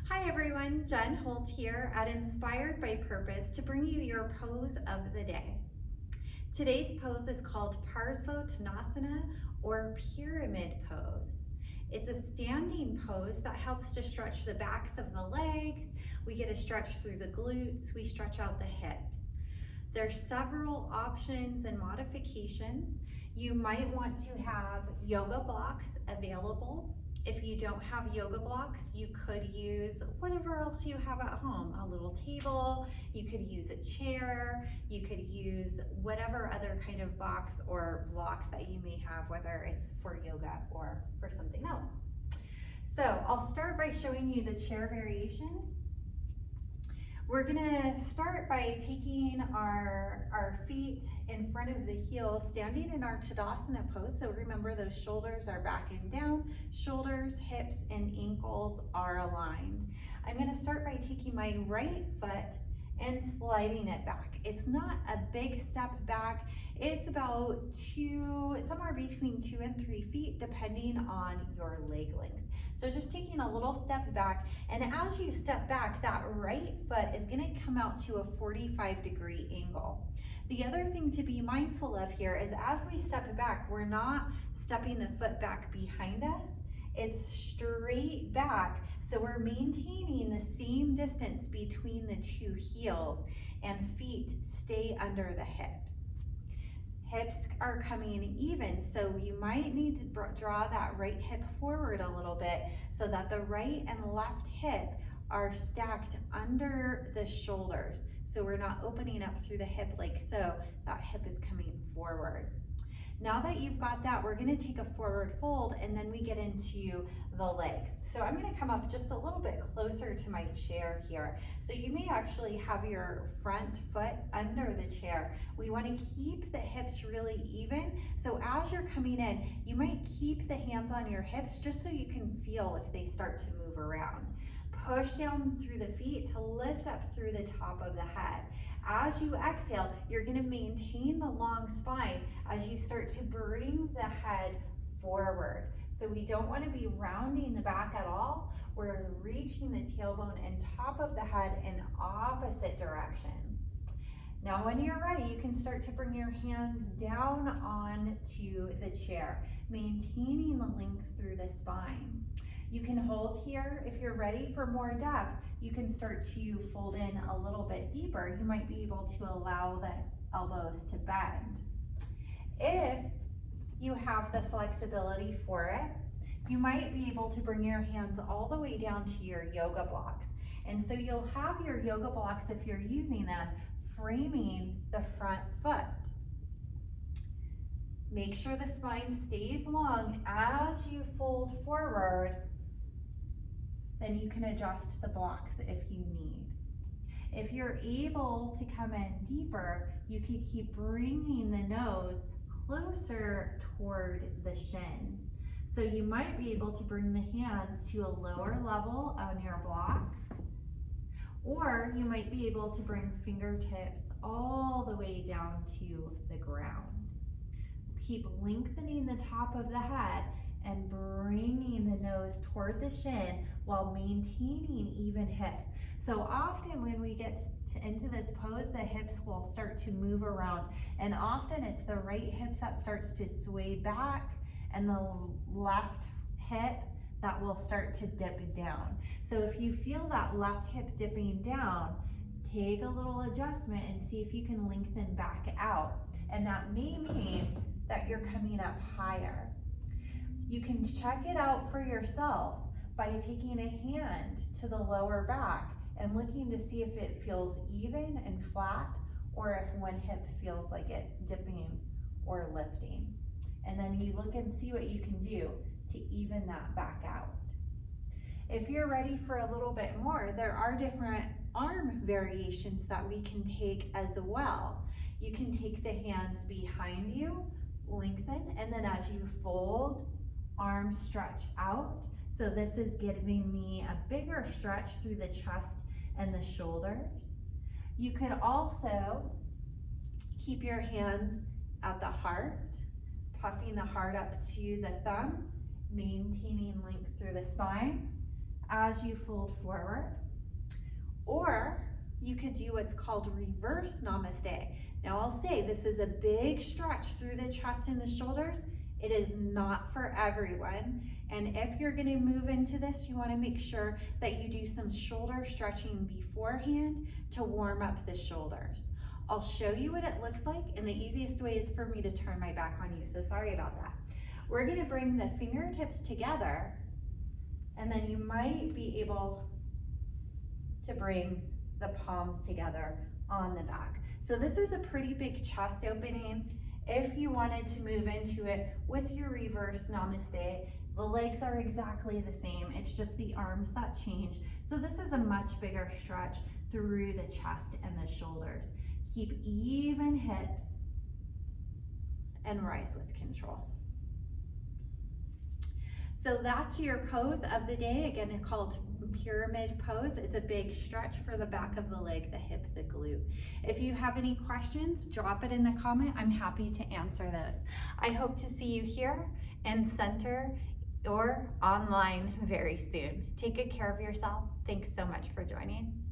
Hi everyone, Jen Holt here at Inspired by Purpose to bring you your pose of the day. Today's pose is called Parsvottanasana or pyramid pose. It's a standing pose that helps to stretch the backs of the legs. We get a stretch through the glutes, we stretch out the hips. There's several options and modifications. You might want to have yoga blocks available. If you don't have yoga blocks, you could use whatever else you have at home, a little table, you could use a chair, you could use whatever other kind of box or block that you may have, whether it's for yoga or for something else. So I'll start by showing you the chair variation. We're gonna start by taking our feet in front of the heels, standing in our Tadasana pose. So remember, those shoulders are back and down, shoulders, hips, and ankles are aligned. I'm gonna start by taking my right foot and sliding it back. It's not a big step back. It's about somewhere between 2 and 3 feet, depending on your leg length. So just taking a little step back, and as you step back, that right foot is gonna come out to a 45-degree angle. The other thing to be mindful of here is as we step back, we're not stepping the foot back behind us. It's straight back, so we're maintaining the same distance between the two heels, and feet stay under the hips. Hips are coming even, so you might need to draw that right hip forward a little bit so that the right and left hip are stacked under the shoulders. So we're not opening up through the hip like so, that hip is coming forward. Now that you've got that, we're gonna take a forward fold and then we get into the legs. So I'm gonna come up just a little bit closer to my chair here. So you may actually have your front foot under the chair. We wanna keep the hips really even. So as you're coming in, you might keep the hands on your hips just so you can feel if they start to move around. Push down through the feet to lift up through the top of the head. As you exhale, you're gonna maintain the long spine as you start to bring the head forward. So we don't wanna be rounding the back at all. We're reaching the tailbone and top of the head in opposite directions. Now when you're ready, you can start to bring your hands down onto the chair, maintaining the length through the spine. You can hold here. If you're ready for more depth, you can start to fold in a little bit deeper. You might be able to allow the elbows to bend. If you have the flexibility for it, you might be able to bring your hands all the way down to your yoga blocks. And so you'll have your yoga blocks, if you're using them, framing the front foot. Make sure the spine stays long as you fold forward. Then you can adjust the blocks if you need. If you're able to come in deeper, you can keep bringing the nose closer toward the shins. So you might be able to bring the hands to a lower level on your blocks, or you might be able to bring fingertips all the way down to the ground. Keep lengthening the top of the head and bringing the nose toward the shin while maintaining even hips. So often when we get into this pose, the hips will start to move around, and often it's the right hip that starts to sway back and the left hip that will start to dip down. So if you feel that left hip dipping down, take a little adjustment and see if you can lengthen back out. And that may mean that you're coming up higher. You can check it out for yourself by taking a hand to the lower back and looking to see if it feels even and flat, or if one hip feels like it's dipping or lifting. And then you look and see what you can do to even that back out. If you're ready for a little bit more, there are different arm variations that we can take as well. You can take the hands behind you, lengthen, and then as you fold, arms stretch out. So this is giving me a bigger stretch through the chest and the shoulders. You could also keep your hands at the heart, puffing the heart up to the thumb, maintaining length through the spine. as you fold forward. Or you could do what's called reverse namaste. Now I'll say this is a big stretch through the chest and the shoulders. It is not for everyone. And if you're gonna move into this, you wanna make sure that you do some shoulder stretching beforehand to warm up the shoulders. I'll show you what it looks like, and the easiest way is for me to turn my back on you, so sorry about that. We're gonna bring the fingertips together, and then you might be able to bring the palms together on the back. So this is a pretty big chest opening. If you wanted to move into it with your reverse namaste, the legs are exactly the same. It's just the arms that change. So this is a much bigger stretch through the chest and the shoulders. Keep even hips and rise with control. So that's your pose of the day, again called pyramid pose. It's a big stretch for the back of the leg, the hip, the glute. If you have any questions, drop it in the comment. I'm happy to answer those. I hope to see you here in center or online very soon. Take good care of yourself. Thanks so much for joining.